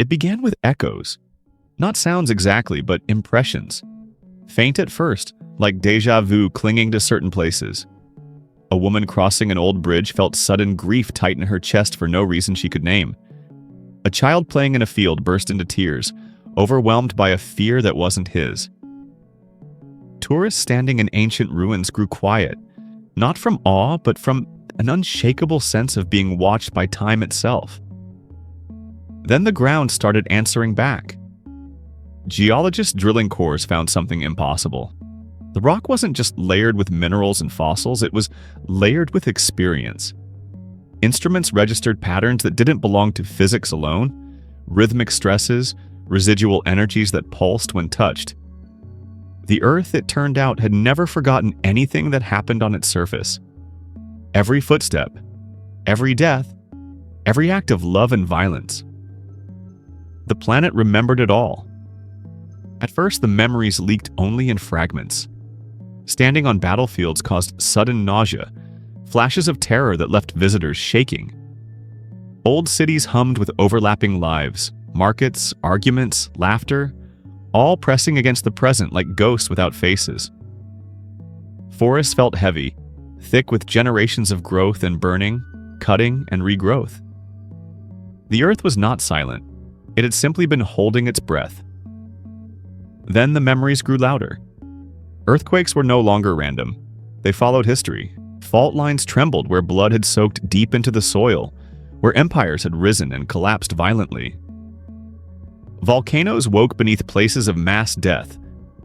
It began with echoes. Not sounds exactly, but impressions. Faint at first, like déjà vu clinging to certain places. A woman crossing an old bridge felt sudden grief tighten her chest for no reason she could name. A child playing in a field burst into tears, overwhelmed by a fear that wasn't his. Tourists standing in ancient ruins grew quiet, not from awe, but from an unshakable sense of being watched by time itself. Then the ground started answering back. Geologists drilling cores found something impossible. The rock wasn't just layered with minerals and fossils, it was layered with experience. Instruments registered patterns that didn't belong to physics alone, rhythmic stresses, residual energies that pulsed when touched. The Earth, it turned out, had never forgotten anything that happened on its surface. Every footstep, every death, every act of love and violence. The planet remembered it all. At first, the memories leaked only in fragments. Standing on battlefields caused sudden nausea, flashes of terror that left visitors shaking. Old cities hummed with overlapping lives, markets, arguments, laughter, all pressing against the present like ghosts without faces. Forests felt heavy, thick with generations of growth and burning, cutting and regrowth. The Earth was not silent. It had simply been holding its breath. Then the memories grew louder. Earthquakes were no longer random. They followed history. Fault lines trembled where blood had soaked deep into the soil, where empires had risen and collapsed violently. Volcanoes woke beneath places of mass death,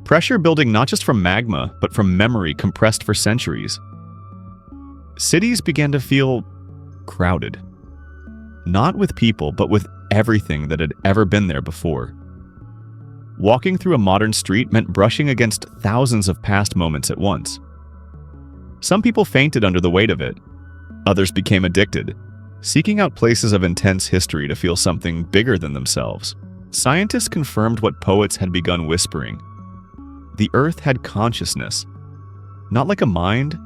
pressure building not just from magma, but from memory compressed for centuries. Cities began to feel crowded. Not with people, but with everything that had ever been there before. Walking through a modern street meant brushing against thousands of past moments at once. Some people fainted under the weight of it. Others became addicted, seeking out places of intense history to feel something bigger than themselves. Scientists confirmed what poets had begun whispering. The Earth had consciousness, not like a mind,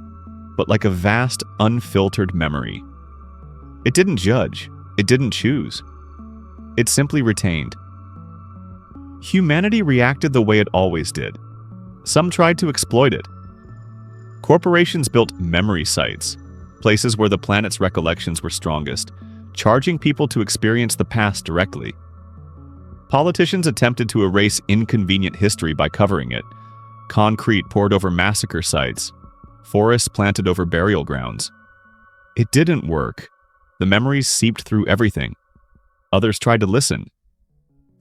but like a vast, unfiltered memory. It didn't judge, it didn't choose. It simply retained. Humanity reacted the way it always did. Some tried to exploit it. Corporations built memory sites, places where the planet's recollections were strongest, charging people to experience the past directly. Politicians attempted to erase inconvenient history by covering it. Concrete poured over massacre sites, forests planted over burial grounds. It didn't work. The memories seeped through everything. Others tried to listen.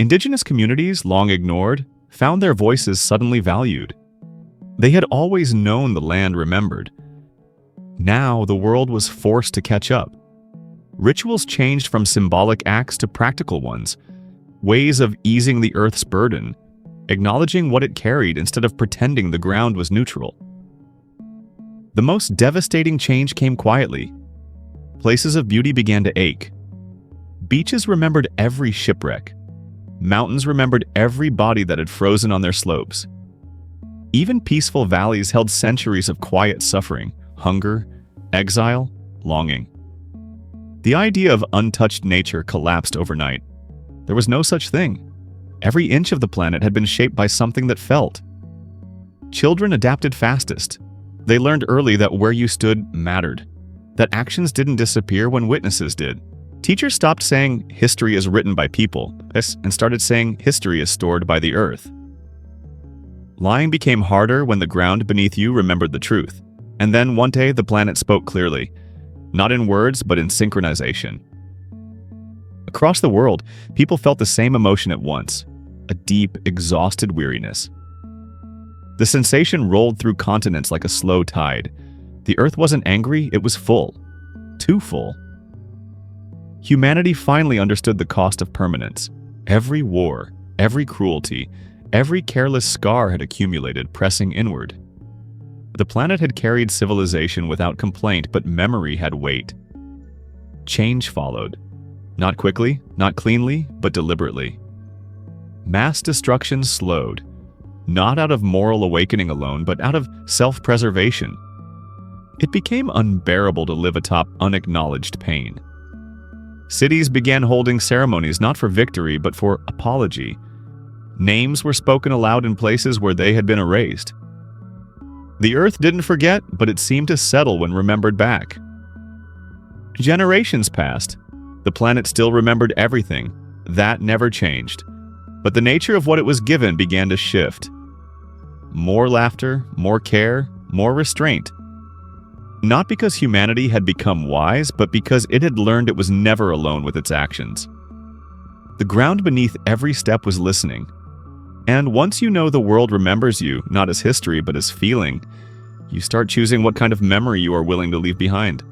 Indigenous communities, long ignored, found their voices suddenly valued. They had always known the land remembered. Now the world was forced to catch up. Rituals changed from symbolic acts to practical ones, ways of easing the Earth's burden, acknowledging what it carried instead of pretending the ground was neutral. The most devastating change came quietly. Places of beauty began to ache. Beaches remembered every shipwreck. Mountains remembered every body that had frozen on their slopes. Even peaceful valleys held centuries of quiet suffering, hunger, exile, longing. The idea of untouched nature collapsed overnight. There was no such thing. Every inch of the planet had been shaped by something that felt. Children adapted fastest. They learned early that where you stood mattered, that actions didn't disappear when witnesses did. Teachers stopped saying history is written by people and started saying history is stored by the Earth. Lying became harder when the ground beneath you remembered the truth. And then one day the planet spoke clearly, not in words but in synchronization. Across the world, people felt the same emotion at once, a deep, exhausted weariness. The sensation rolled through continents like a slow tide. The Earth wasn't angry, it was full. Too full. Humanity finally understood the cost of permanence. Every war, every cruelty, every careless scar had accumulated, pressing inward. The planet had carried civilization without complaint, but memory had weight. Change followed. Not quickly, not cleanly, but deliberately. Mass destruction slowed, not out of moral awakening alone, but out of self-preservation. It became unbearable to live atop unacknowledged pain. Cities began holding ceremonies not for victory but for apology. Names were spoken aloud in places where they had been erased. The Earth didn't forget, but it seemed to settle when remembered back. Generations passed. The planet still remembered everything. That never changed. But the nature of what it was given began to shift. More laughter, more care, more restraint. Not because humanity had become wise, but because it had learned it was never alone with its actions. The ground beneath every step was listening. And once you know the world remembers you, not as history but as feeling, you start choosing what kind of memory you are willing to leave behind.